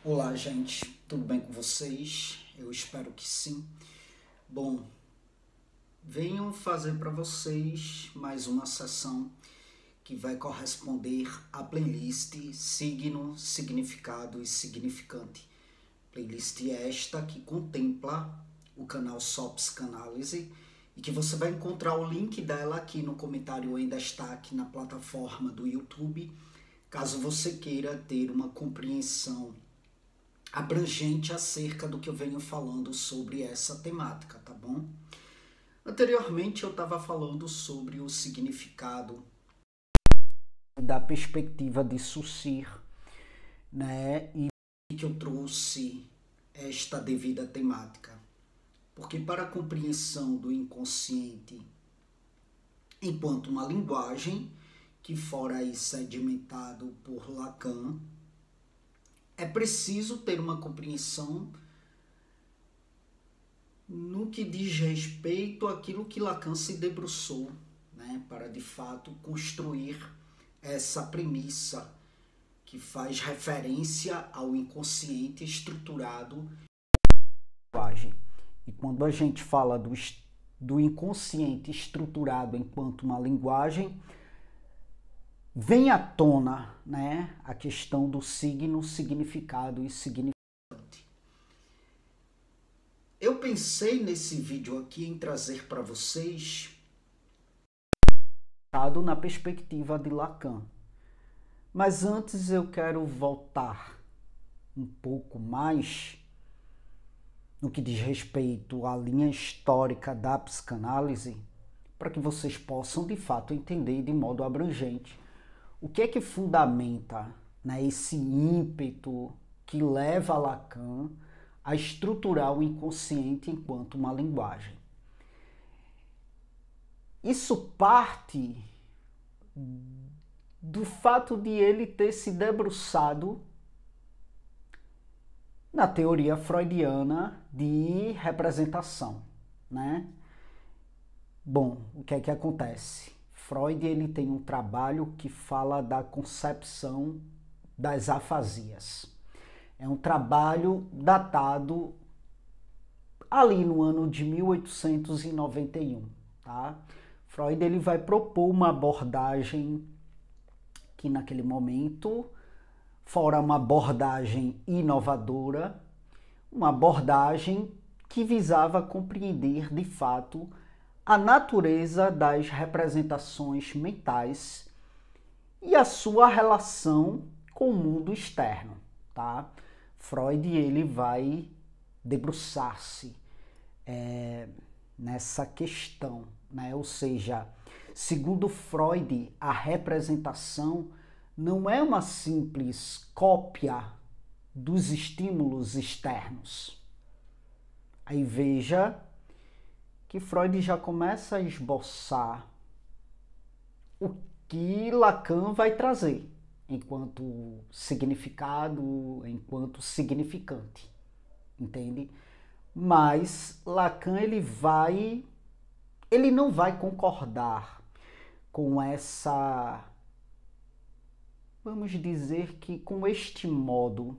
Olá, gente, tudo bem com vocês? Eu espero que sim. Bom, venho fazer para vocês mais uma sessão que vai corresponder à playlist Signo, Significado e Significante. Playlist esta que contempla o canal Só Psicanálise e que você vai encontrar o link dela aqui no comentário em destaque na plataforma do YouTube, caso você queira ter uma compreensão abrangente acerca do que eu venho falando sobre essa temática, tá bom? Anteriormente eu estava falando sobre o significado da perspectiva de Saussure, né? E que eu trouxe esta devida temática. Porque para a compreensão do inconsciente enquanto uma linguagem, que fora aí sedimentado por Lacan, é preciso ter uma compreensão no que diz respeito àquilo que Lacan se debruçou, né, para de fato construir essa premissa que faz referência ao inconsciente estruturado em linguagem. E quando a gente fala do inconsciente estruturado enquanto uma linguagem, vem à tona, né, a questão do signo, significado e significante. Eu pensei nesse vídeo aqui em trazer para vocês na perspectiva de Lacan. Mas antes eu quero voltar um pouco mais no que diz respeito à linha histórica da psicanálise, para que vocês possam de fato entender de modo abrangente o que é que fundamenta, né, esse ímpeto que leva Lacan a estruturar o inconsciente enquanto uma linguagem. Isso parte do fato de ele ter se debruçado na teoria freudiana de representação, né? Bom, o que é que acontece? Freud ele tem um trabalho que fala da concepção das afasias. É um trabalho datado ali no ano de 1891, tá? Freud ele vai propor uma abordagem que naquele momento fora uma abordagem inovadora, uma abordagem que visava compreender de fato a natureza das representações mentais e a sua relação com o mundo externo, tá? Freud ele vai debruçar-se nessa questão, né? Ou seja, segundo Freud, a representação não é uma simples cópia dos estímulos externos. Aí veja que Freud já começa a esboçar o que Lacan vai trazer enquanto significado, enquanto significante, entende? Mas Lacan ele não vai concordar com essa, vamos dizer que com este modo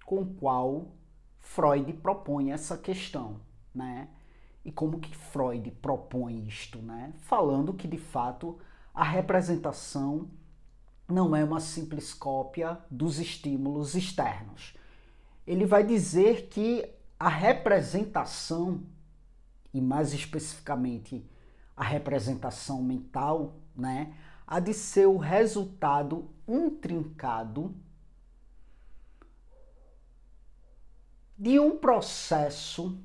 com o qual Freud propõe essa questão, né? E como que Freud propõe isto, né? Falando que, de fato, a representação não é uma simples cópia dos estímulos externos. Ele vai dizer que a representação, e mais especificamente a representação mental, né, há de ser o resultado intrincado de um processo,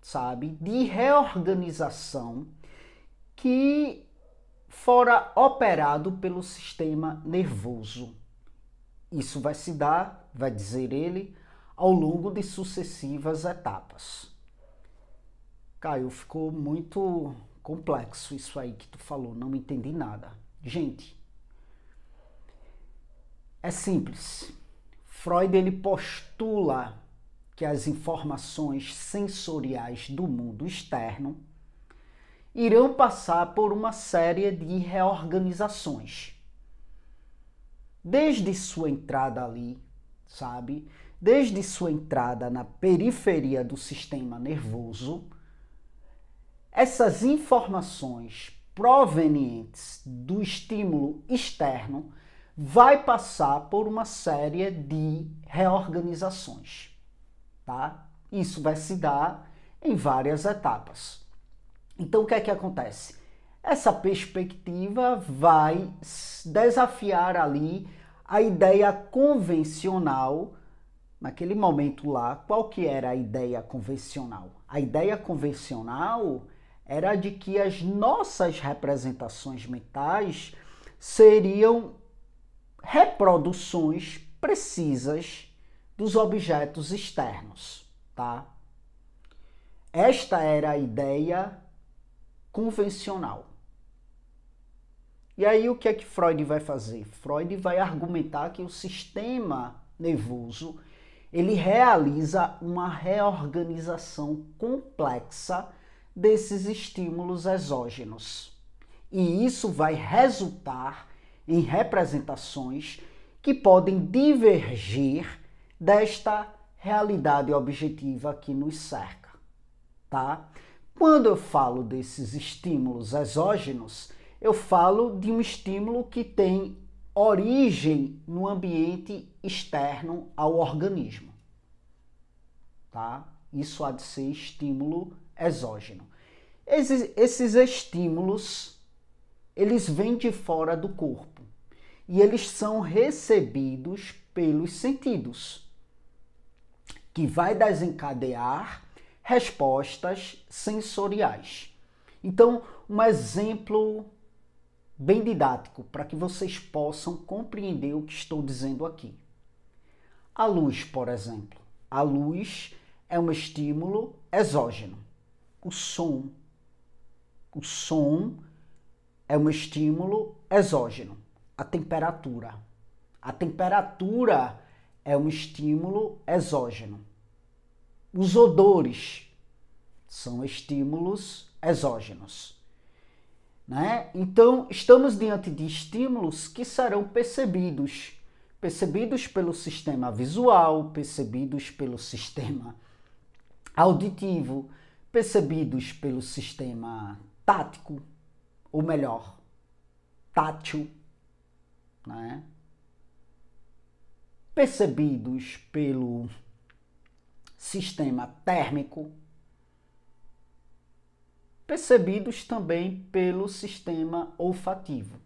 sabe, de reorganização que fora operado pelo sistema nervoso. Isso vai se dar, vai dizer ele, ao longo de sucessivas etapas. Caio, ficou muito complexo isso aí que tu falou, não entendi nada. Gente, é simples. Freud ele postula que as informações sensoriais do mundo externo irão passar por uma série de reorganizações. Desde sua entrada ali, sabe? Desde sua entrada na periferia do sistema nervoso, essas informações provenientes do estímulo externo vai passar por uma série de reorganizações, tá? Isso vai se dar em várias etapas. Então, o que é que acontece? Essa perspectiva vai desafiar ali a ideia convencional. Naquele momento lá, qual que era a ideia convencional? A ideia convencional era de que as nossas representações mentais seriam reproduções precisas dos objetos externos, tá? Esta era a ideia convencional. E aí o que é que Freud vai fazer? Freud vai argumentar que o sistema nervoso ele realiza uma reorganização complexa desses estímulos exógenos. E isso vai resultar em representações que podem divergir desta realidade objetiva que nos cerca, tá? Quando eu falo desses estímulos exógenos, eu falo de um estímulo que tem origem no ambiente externo ao organismo, tá? Isso há de ser estímulo exógeno. Esses estímulos, eles vêm de fora do corpo e eles são recebidos pelos sentidos, que vai desencadear respostas sensoriais. Então, um exemplo bem didático para que vocês possam compreender o que estou dizendo aqui. A luz, por exemplo. A luz é um estímulo exógeno. O som é um estímulo exógeno. A temperatura é um estímulo exógeno. Os odores são estímulos exógenos, né? Então, estamos diante de estímulos que serão percebidos pelo sistema visual, percebidos pelo sistema auditivo, percebidos pelo sistema tático, ou melhor, tátil, né? Percebidos pelo sistema térmico, percebidos também pelo sistema olfativo,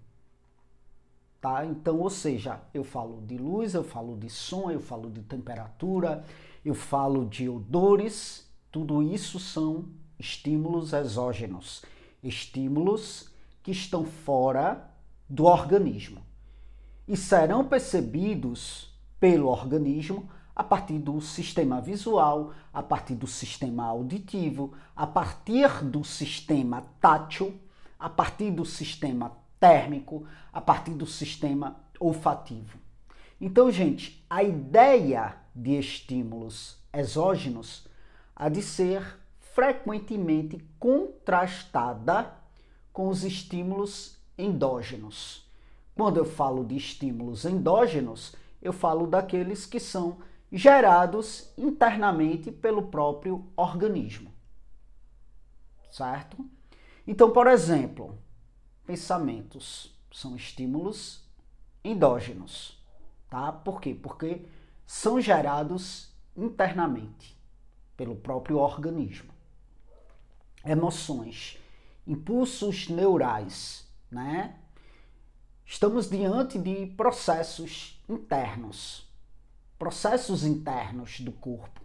tá? Então, ou seja, eu falo de luz, eu falo de som, eu falo de temperatura, eu falo de odores, tudo isso são estímulos exógenos, estímulos que estão fora do organismo e serão percebidos pelo organismo a partir do sistema visual, a partir do sistema auditivo, a partir do sistema tátil, a partir do sistema térmico, a partir do sistema olfativo. Então, gente, a ideia de estímulos exógenos há de ser frequentemente contrastada com os estímulos endógenos. Quando eu falo de estímulos endógenos, eu falo daqueles que são gerados internamente pelo próprio organismo, certo? Então, por exemplo, pensamentos são estímulos endógenos, tá? Por quê? Porque são gerados internamente pelo próprio organismo. Emoções, impulsos neurais, né? Estamos diante de processos internos do corpo.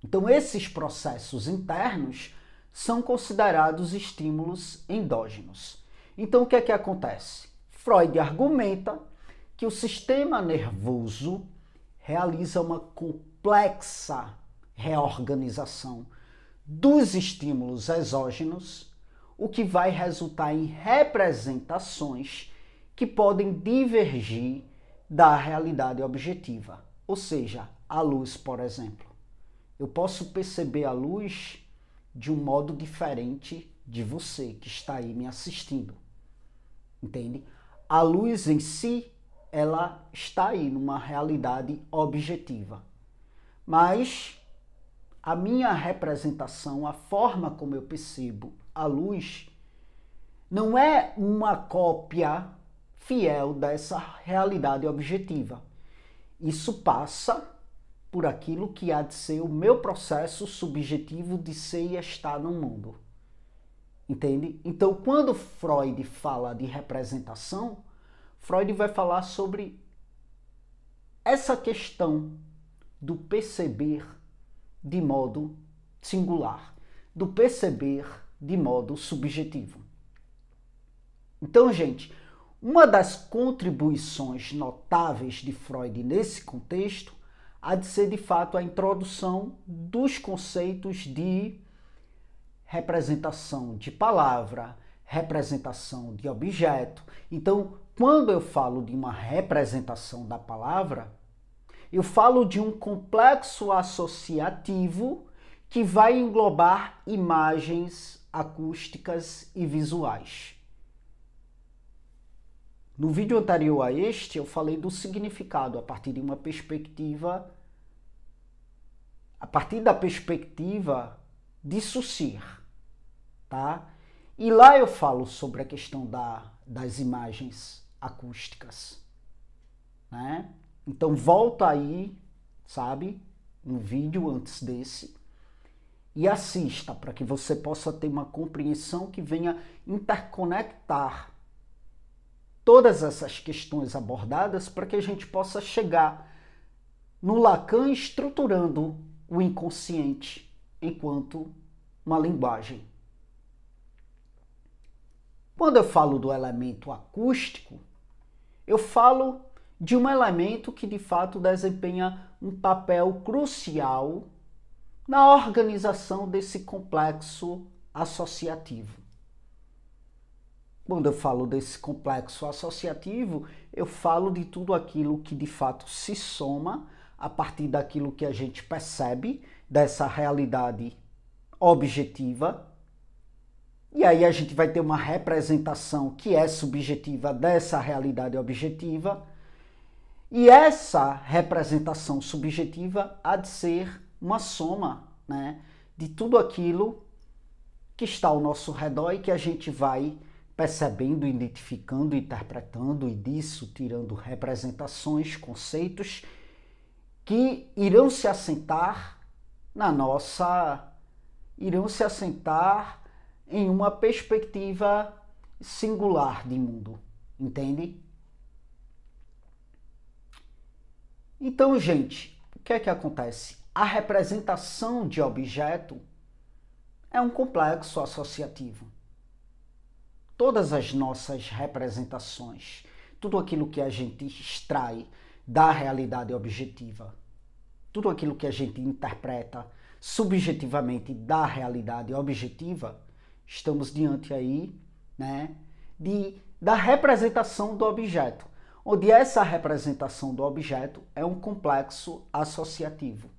Então, esses processos internos são considerados estímulos endógenos. Então, o que é que acontece? Freud argumenta que o sistema nervoso realiza uma complexa reorganização dos estímulos exógenos, o que vai resultar em representações que podem divergir da realidade objetiva. Ou seja, a luz, por exemplo. Eu posso perceber a luz de um modo diferente de você que está aí me assistindo. Entende? A luz em si ela está aí numa realidade objetiva. Mas a minha representação, a forma como eu percebo a luz, não é uma cópia fiel dessa realidade objetiva. Isso passa por aquilo que há de ser o meu processo subjetivo de ser e estar no mundo. Entende? Então, quando Freud fala de representação, Freud vai falar sobre essa questão do perceber de modo singular, do perceber de modo subjetivo. Então, gente, uma das contribuições notáveis de Freud nesse contexto há de ser, de fato, a introdução dos conceitos de representação de palavra, representação de objeto. Então, quando eu falo de uma representação da palavra, eu falo de um complexo associativo que vai englobar imagens acústicas e visuais. No vídeo anterior a este, eu falei do significado a partir de uma perspectiva, a partir da perspectiva de Saussure, tá? E lá eu falo sobre a questão das imagens acústicas, né? Então volta aí, sabe, um vídeo antes desse e assista para que você possa ter uma compreensão que venha interconectar todas essas questões abordadas para que a gente possa chegar no Lacan estruturando o inconsciente enquanto uma linguagem. Quando eu falo do elemento acústico, eu falo de um elemento que de fato desempenha um papel crucial na organização desse complexo associativo. Quando eu falo desse complexo associativo, eu falo de tudo aquilo que de fato se soma a partir daquilo que a gente percebe dessa realidade objetiva. E aí a gente vai ter uma representação que é subjetiva dessa realidade objetiva. E essa representação subjetiva há de ser uma soma, né, de tudo aquilo que está ao nosso redor e que a gente vai percebendo, identificando, interpretando e disso tirando representações, conceitos que irão se assentar em uma perspectiva singular de mundo, entende? Então, gente, o que é que acontece? A representação de objeto é um complexo associativo. Todas as nossas representações, tudo aquilo que a gente extrai da realidade objetiva, tudo aquilo que a gente interpreta subjetivamente da realidade objetiva, estamos diante aí, né, da representação do objeto, onde essa representação do objeto é um complexo associativo,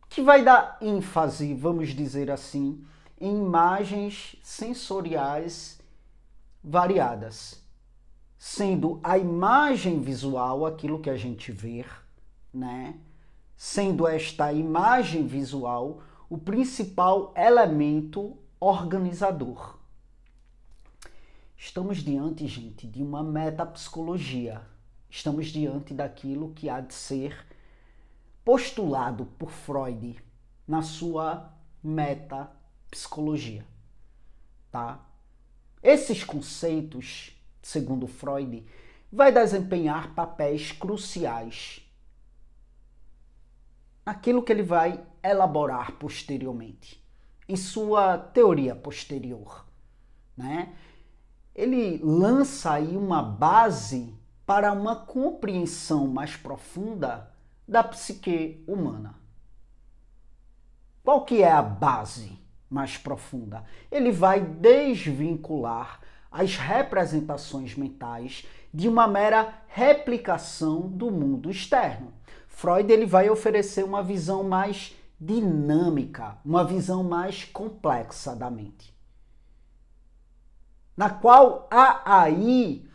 que vai dar ênfase, vamos dizer assim, em imagens sensoriais variadas, sendo a imagem visual aquilo que a gente vê, né? Sendo esta imagem visual o principal elemento organizador. Estamos diante, gente, de uma metapsicologia. Estamos diante daquilo que há de ser postulado por Freud na sua metapsicologia, tá? Esses conceitos, segundo Freud, vai desempenhar papéis cruciais naquilo que ele vai elaborar posteriormente, em sua teoria posterior, né? Ele lança aí uma base para uma compreensão mais profunda da psique humana. Qual que é a base mais profunda? Ele vai desvincular as representações mentais de uma mera replicação do mundo externo. Freud ele vai oferecer uma visão mais dinâmica, uma visão mais complexa da mente, na qual há aí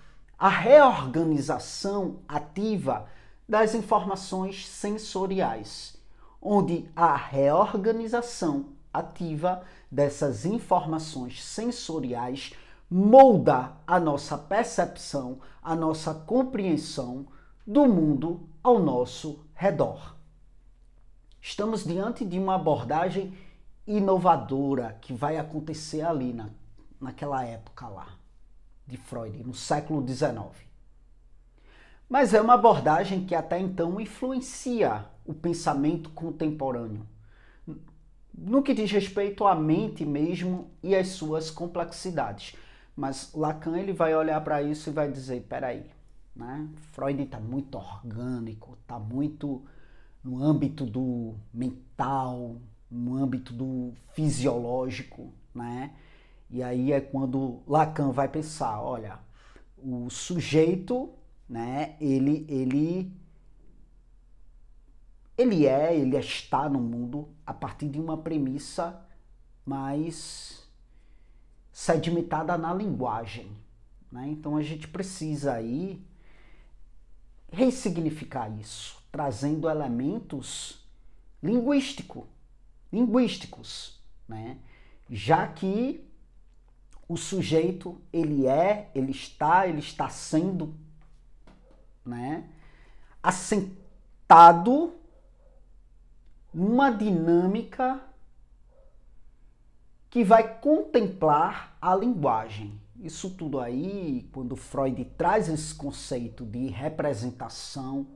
a reorganização ativa das informações sensoriais, onde a reorganização ativa dessas informações sensoriais molda a nossa percepção, a nossa compreensão do mundo ao nosso redor. Estamos diante de uma abordagem inovadora que vai acontecer ali naquela época lá de Freud, no século XIX. Mas é uma abordagem que até então influencia o pensamento contemporâneo, no que diz respeito à mente mesmo e às suas complexidades. Mas Lacan ele vai olhar para isso e vai dizer, peraí, né? Freud está muito orgânico, está muito no âmbito do mental, no âmbito do fisiológico, né? E aí é quando Lacan vai pensar, olha, o sujeito, né, ele está no mundo a partir de uma premissa mais sedimentada na linguagem, né? Então a gente precisa aí ressignificar isso, trazendo elementos linguísticos, né? Já que o sujeito ele está sendo, né, assentado numa dinâmica que vai contemplar a linguagem. Isso tudo aí, quando Freud traz esse conceito de representação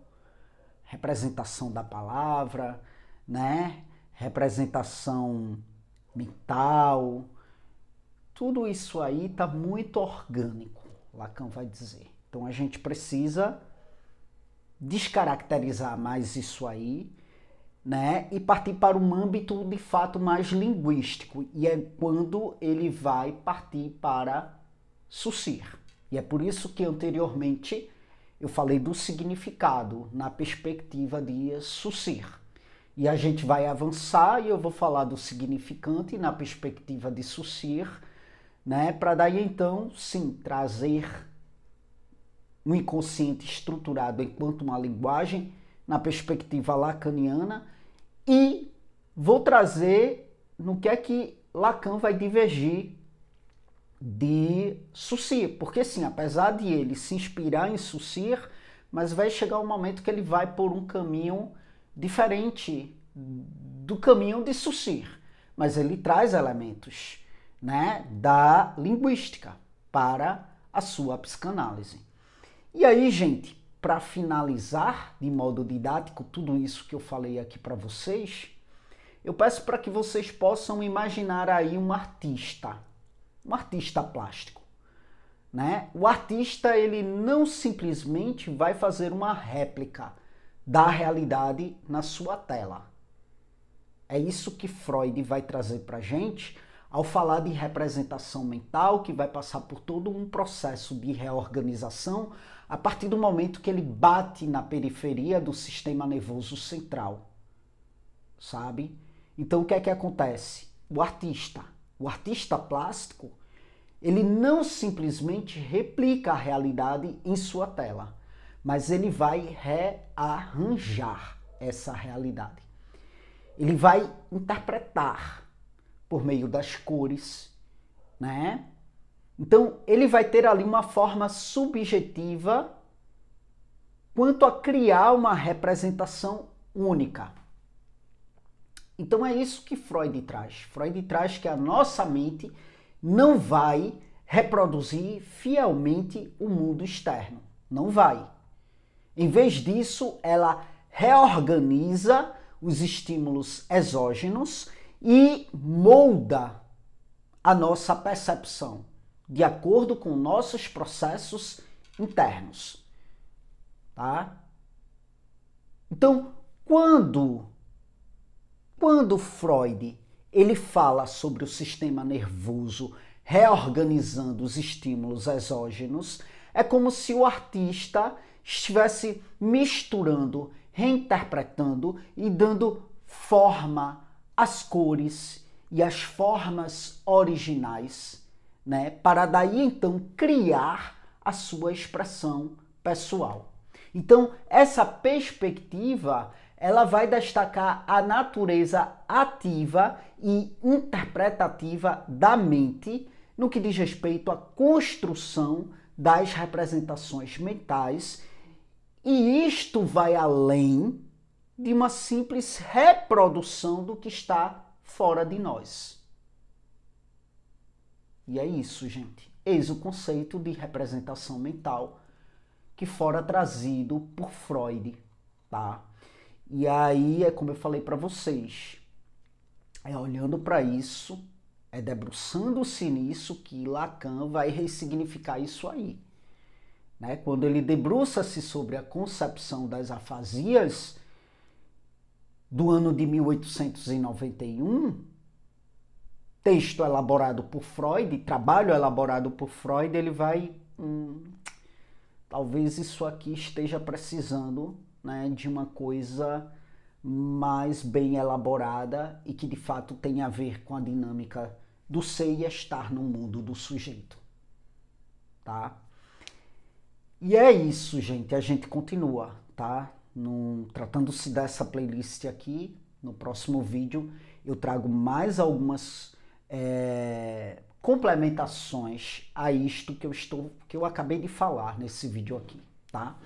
da palavra, né, representação mental, tudo isso aí está muito orgânico, Lacan vai dizer. Então a gente precisa descaracterizar mais isso aí, né, e partir para um âmbito de fato mais linguístico. E é quando ele vai partir para Saussure. E é por isso que anteriormente eu falei do significado na perspectiva de Saussure. E a gente vai avançar e eu vou falar do significante na perspectiva de Saussure, né, para daí então, sim, trazer um inconsciente estruturado enquanto uma linguagem na perspectiva lacaniana e vou trazer no que é que Lacan vai divergir de Saussure, porque sim, apesar de ele se inspirar em Saussure, mas vai chegar um momento que ele vai por um caminho diferente do caminho de Saussure, mas ele traz elementos, né, da linguística para a sua psicanálise. E aí, gente, para finalizar de modo didático tudo isso que eu falei aqui para vocês, eu peço para que vocês possam imaginar aí um artista plástico, né? O artista ele não simplesmente vai fazer uma réplica da realidade na sua tela. É isso que Freud vai trazer para a gente ao falar de representação mental, que vai passar por todo um processo de reorganização a partir do momento que ele bate na periferia do sistema nervoso central, sabe? Então o que é que acontece? O artista plástico, ele não simplesmente replica a realidade em sua tela, mas ele vai rearranjar essa realidade. Ele vai interpretar por meio das cores, né? Então, ele vai ter ali uma forma subjetiva quanto a criar uma representação única. Então, é isso que Freud traz. Freud traz que a nossa mente não vai reproduzir fielmente o mundo externo. Não vai. Em vez disso, ela reorganiza os estímulos exógenos e molda a nossa percepção de acordo com nossos processos internos, tá? Então, quando Freud ele fala sobre o sistema nervoso reorganizando os estímulos exógenos, é como se o artista estivesse misturando, reinterpretando e dando forma às cores e às formas originais, né, para daí então criar a sua expressão pessoal. Então, essa perspectiva, ela vai destacar a natureza ativa e interpretativa da mente no que diz respeito à construção das representações mentais, e isto vai além de uma simples reprodução do que está fora de nós. E é isso, gente. Eis o conceito de representação mental que fora trazido por Freud, tá? E aí é como eu falei para vocês, é olhando para isso, é debruçando-se nisso que Lacan vai ressignificar isso aí. Né? Quando ele debruça-se sobre a concepção das afasias do ano de 1891, texto elaborado por Freud, trabalho elaborado por Freud, ele vai... talvez isso aqui esteja precisando, né, de uma coisa mais bem elaborada e que de fato tem a ver com a dinâmica do ser e estar no mundo do sujeito. Tá? E é isso, gente. A gente continua, tá? Tratando-se dessa playlist aqui, no próximo vídeo eu trago mais algumas complementações a isto que eu acabei de falar nesse vídeo aqui, tá?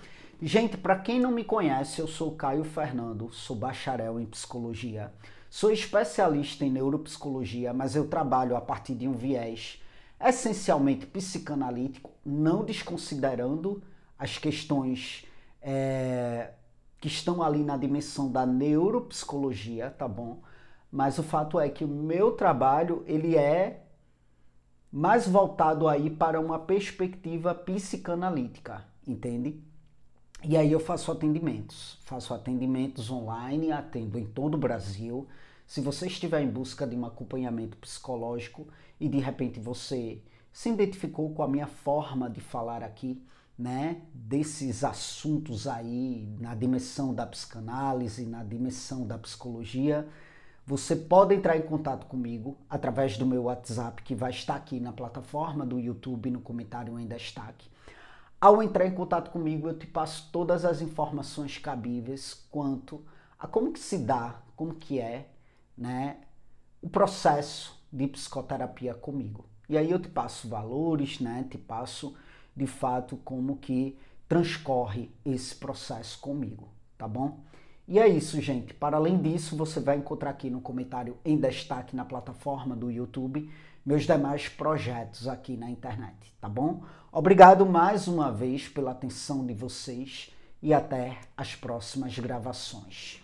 Gente, para quem não me conhece, eu sou Caio Fernando, sou bacharel em psicologia, sou especialista em neuropsicologia, mas eu trabalho a partir de um viés essencialmente psicanalítico, não desconsiderando as questões que estão ali na dimensão da neuropsicologia, tá bom? Mas o fato é que o meu trabalho, ele é mais voltado aí para uma perspectiva psicanalítica, entende? E aí eu faço atendimentos online, atendo em todo o Brasil. Se você estiver em busca de um acompanhamento psicológico e de repente você se identificou com a minha forma de falar aqui, né, desses assuntos aí na dimensão da psicanálise, na dimensão da psicologia, você pode entrar em contato comigo através do meu WhatsApp, que vai estar aqui na plataforma do YouTube, no comentário em destaque. Ao entrar em contato comigo, eu te passo todas as informações cabíveis quanto a como que se dá, como que é, né, o processo de psicoterapia comigo. E aí eu te passo valores, né, te passo de fato como que transcorre esse processo comigo, tá bom? E é isso, gente. Para além disso, você vai encontrar aqui no comentário em destaque na plataforma do YouTube meus demais projetos aqui na internet, tá bom? Obrigado mais uma vez pela atenção de vocês e até as próximas gravações.